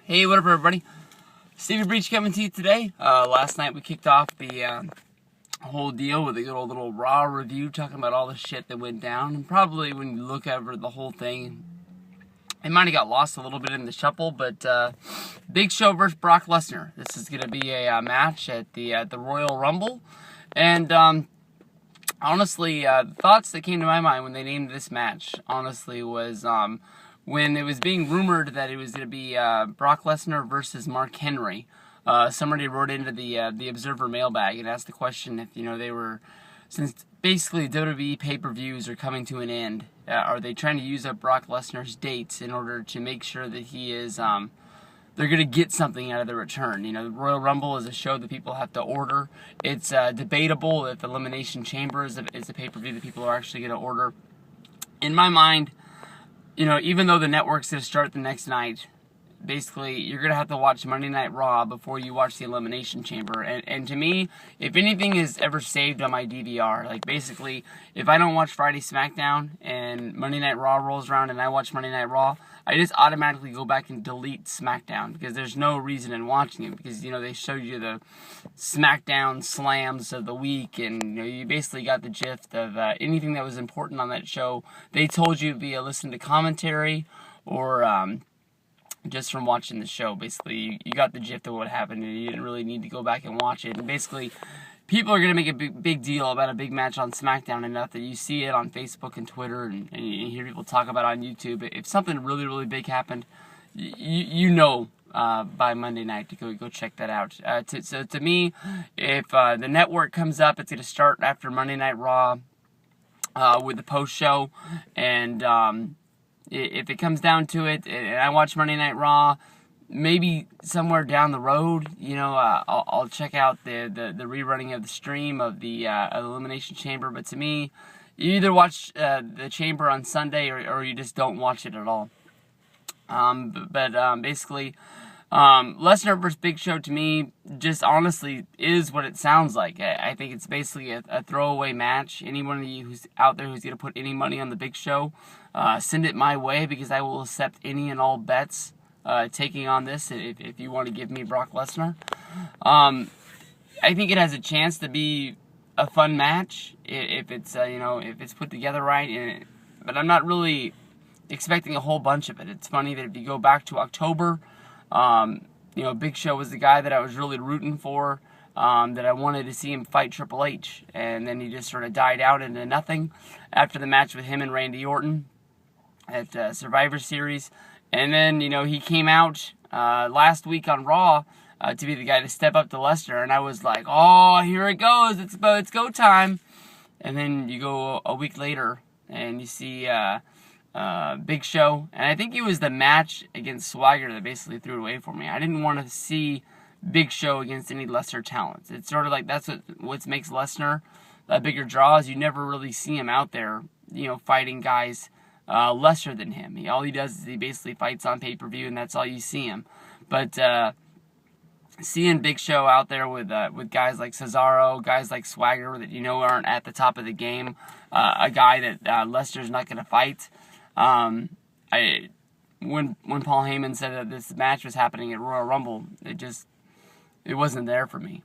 Hey, what up, everybody? Stevie Breach coming to you today. Last night we kicked off the whole deal with a good old little Raw review, talking about all the shit that went down. And probably when you look over the whole thing, it might have got lost a little bit in the shuffle. But Big Show versus Brock Lesnar. This is going to be a match at the Royal Rumble. And honestly, the thoughts that came to my mind when they named this match, honestly, was when it was being rumored that it was going to be Brock Lesnar versus Mark Henry. Somebody wrote into the Observer mailbag and asked the question if, they were, since basically WWE pay-per-views are coming to an end, are they trying to use up Brock Lesnar's dates in order to make sure that he is, they're going to get something out of the return. The Royal Rumble is a show that people have to order. It's debatable if the Elimination Chamber is a pay-per-view that people are actually going to order. In my mind, even though the network's going to start the next night, basically, you're going to have to watch Monday Night Raw before you watch the Elimination Chamber. And to me, if anything is ever saved on my DVR, like basically, if I don't watch Friday SmackDown and Monday Night Raw rolls around and I watch Monday Night Raw, I just automatically go back and delete SmackDown because there's no reason in watching it because, they showed you the SmackDown slams of the week and, you basically got the gist of anything that was important on that show. They told you via listen to commentary or just from watching the show. Basically, you got the gist of what happened and you didn't really need to go back and watch it. And basically, people are going to make a big deal about a big match on SmackDown enough that you see it on Facebook and Twitter and you hear people talk about it on YouTube. If something really, really big happened, by Monday night to go check that out. So to me, if the network comes up, it's going to start after Monday Night Raw with the post-show. And if it comes down to it, and I watch Monday Night Raw, maybe somewhere down the road, I'll check out the rerunning of the stream of the Elimination Chamber. But to me, you either watch the Chamber on Sunday or you just don't watch it at all. Basically, Lesnar vs. Big Show to me just honestly is what it sounds like. I think it's basically a throwaway match. Anyone of you who's out there who's going to put any money on the Big Show, send it my way because I will accept any and all bets taking on this if you want to give me Brock Lesnar. I think it has a chance to be a fun match if it's if it's put together right. But I'm not really expecting a whole bunch of it. It's funny that if you go back to October, Big Show was the guy that I was really rooting for, that I wanted to see him fight Triple H, and then he just sort of died out into nothing after the match with him and Randy Orton at Survivor Series. And then, he came out last week on Raw to be the guy to step up to Lesnar, and I was like, oh, here it goes, it's go time. And then you go a week later, and you see Big Show, and I think it was the match against Swagger that basically threw it away for me. I didn't want to see Big Show against any lesser talents. It's sort of like that's what makes Lesnar a bigger draw is you never really see him out there, fighting guys lesser than him. All he does is he basically fights on pay-per-view, and that's all you see him. But seeing Big Show out there with guys like Cesaro, guys like Swagger that aren't at the top of the game, a guy that Lesnar's not going to fight. When Paul Heyman said that this match was happening at Royal Rumble, it wasn't there for me.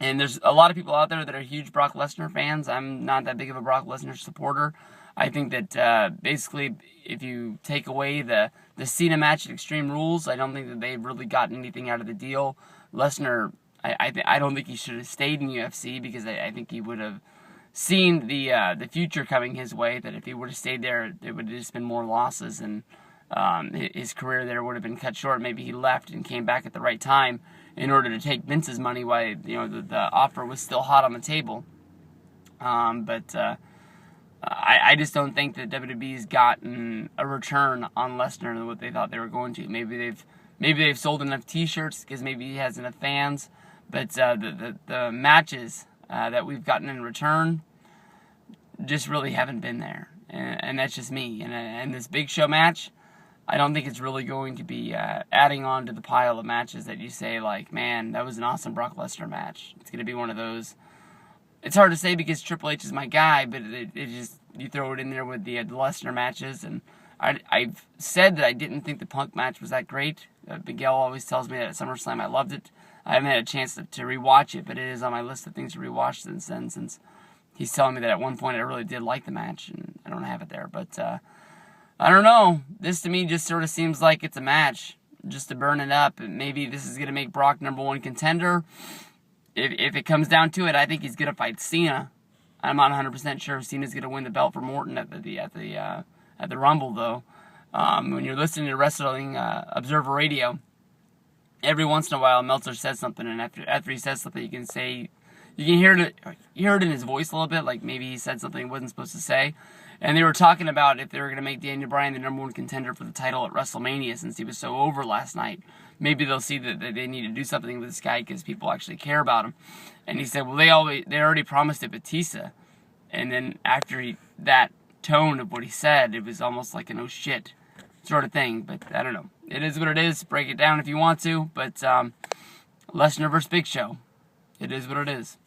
And there's a lot of people out there that are huge Brock Lesnar fans. I'm not that big of a Brock Lesnar supporter. I think that basically, if you take away the Cena match at Extreme Rules, I don't think that they've really gotten anything out of the deal. Lesnar, I don't think he should have stayed in UFC because I think he would have seen the future coming his way, that if he would have stayed there, it would have just been more losses, and his career there would have been cut short. Maybe he left and came back at the right time in order to take Vince's money while the offer was still hot on the table. I just don't think that WWE's gotten a return on Lesnar than what they thought they were going to. Maybe they've sold enough T-shirts because maybe he has enough fans, but the matches that we've gotten in return just really haven't been there, and that's just me. And this Big Show match, I don't think it's really going to be adding on to the pile of matches that you say like, man, that was an awesome Brock Lesnar match. It's going to be one of those. It's hard to say because Triple H is my guy, but it just, you throw it in there with the Lesnar matches, and I've said that I didn't think the Punk match was that great. Miguel always tells me that at SummerSlam I loved it. I haven't had a chance to rewatch it, but it is on my list of things to rewatch since then, since he's telling me that at one point I really did like the match, and I don't have it there. But I don't know. This to me just sort of seems like it's a match just to burn it up. Maybe this is going to make Brock #1 contender. If it comes down to it, I think he's going to fight Cena. I'm not 100% sure if Cena's going to win the belt for Morton at the Rumble, though. When you're listening to Wrestling Observer Radio, every once in a while Meltzer says something, and after he says something, you can hear it in his voice a little bit, like maybe he said something he wasn't supposed to say. And they were talking about if they were going to make Daniel Bryan the #1 contender for the title at WrestleMania since he was so over last night. Maybe they'll see that they need to do something with this guy because people actually care about him. And he said, well, they already promised it Batista. And then after that tone of what he said, it was almost like an oh shit sort of thing. But I don't know. It is what it is. Break it down if you want to. But Lesnar vs. Big Show. It is what it is.